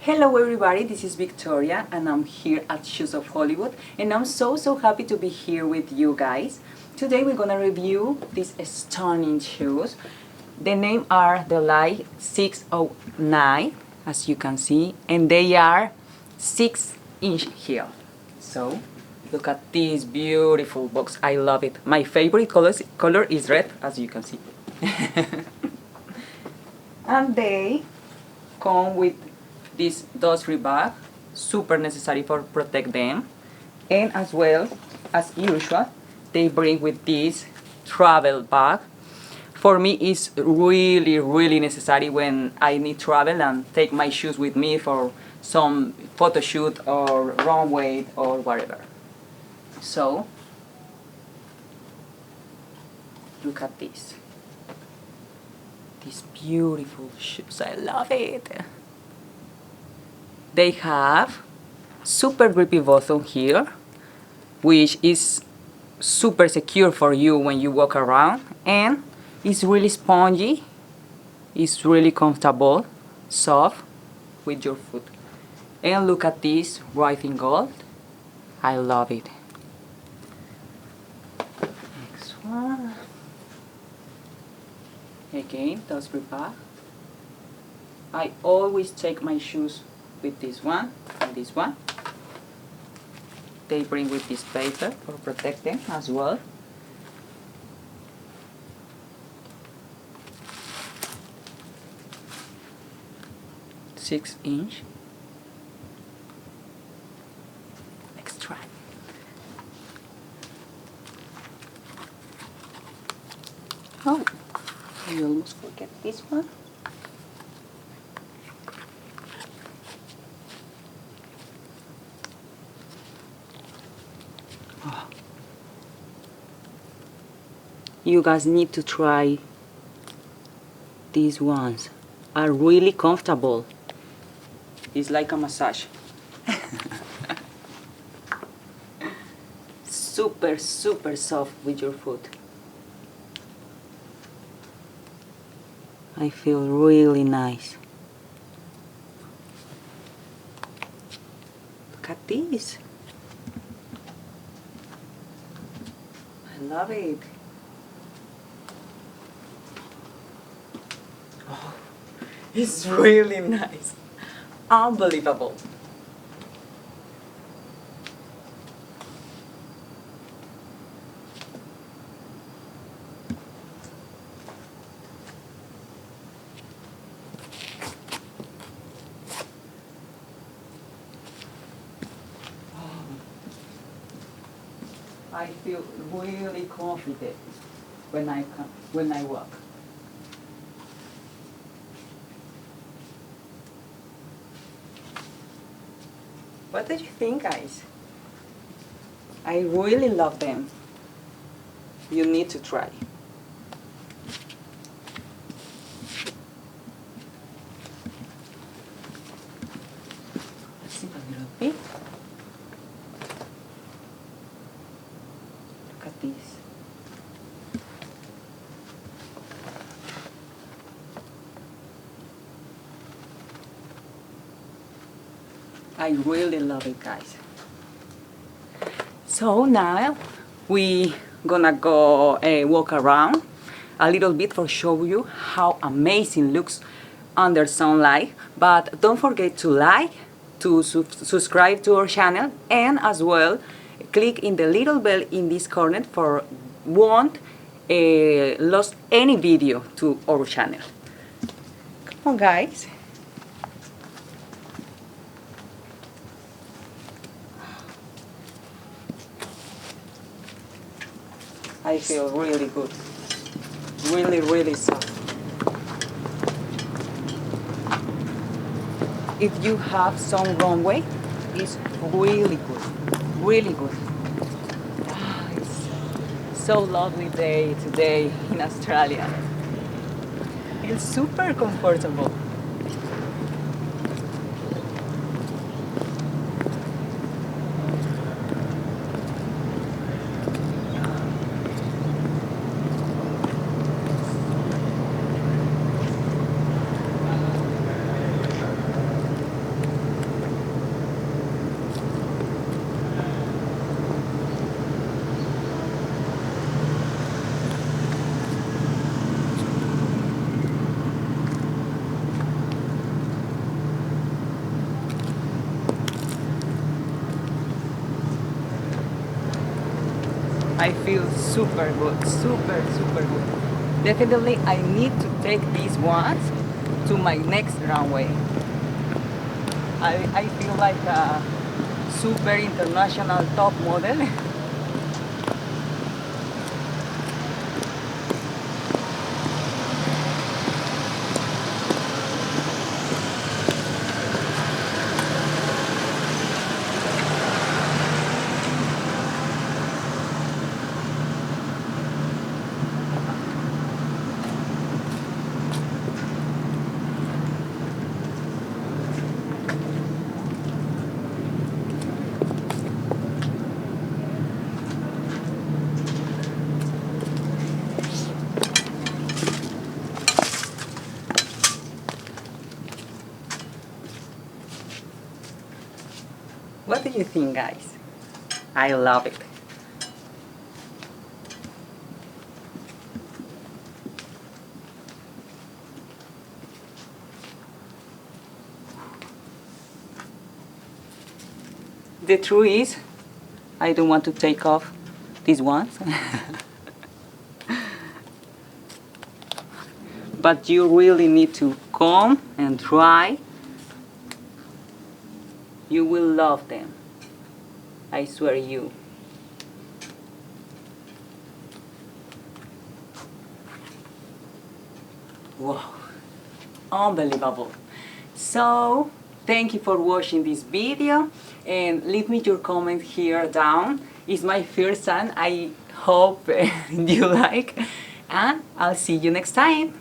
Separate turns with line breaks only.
Hello everybody, this is Victoria and I'm here at Shoes of Hollywood and I'm so happy to be here with you guys. Today we're gonna review these stunning shoes. The name are DELIGHT-609 as you can see, and they are 6-inch heel. So look at this beautiful box, I love it. My favorite color is red, as you can see. And they come with this dust-free bag, super necessary for protect them, and as well as usual they bring with this travel bag. For me it's really necessary when I need travel and take my shoes with me for some photo shoot or runway or whatever. So look at this, these beautiful shoes, I love it. They have super grippy bottom here, which is super secure for you when you walk around, and it's really spongy, it's really comfortable, soft with your foot. And look at this white in gold, I love it. Next one. Again, dust-free bag. I always take my shoes with this one and this one. They bring with this paper for protect them as well. Six-inch extra. Oh, I almost forget this one. You guys need to try these ones, are really comfortable. It's like a massage. super soft with your foot. I feel really nice. Look at this, I love it. Oh, it's really nice. Unbelievable. I feel really confident when I walk. What do you think, guys? I really love them. You need to try. Let's see a little bit. Look at this. I really love it, guys. So now we gonna go walk around a little bit for show you how amazing looks under sunlight. But don't forget to like, to subscribe to our channel, and as well click in the little bell in this corner for won't lose any video to our channel. Come on, guys. I feel really good, really soft. If you have some runway, it's really good. Ah, it's so lovely day today in Australia. It's super comfortable. I feel super good, super good. Definitely I need to take these ones to my next runway. I feel like a super international top model. What do you think, guys? I love it. The truth is, I don't want to take off these ones. But you really need to come and try. You will love them. I swear you. Wow, unbelievable. So, thank you for watching this video and leave me your comment here down. It's my first time. I hope you like, and I'll see you next time.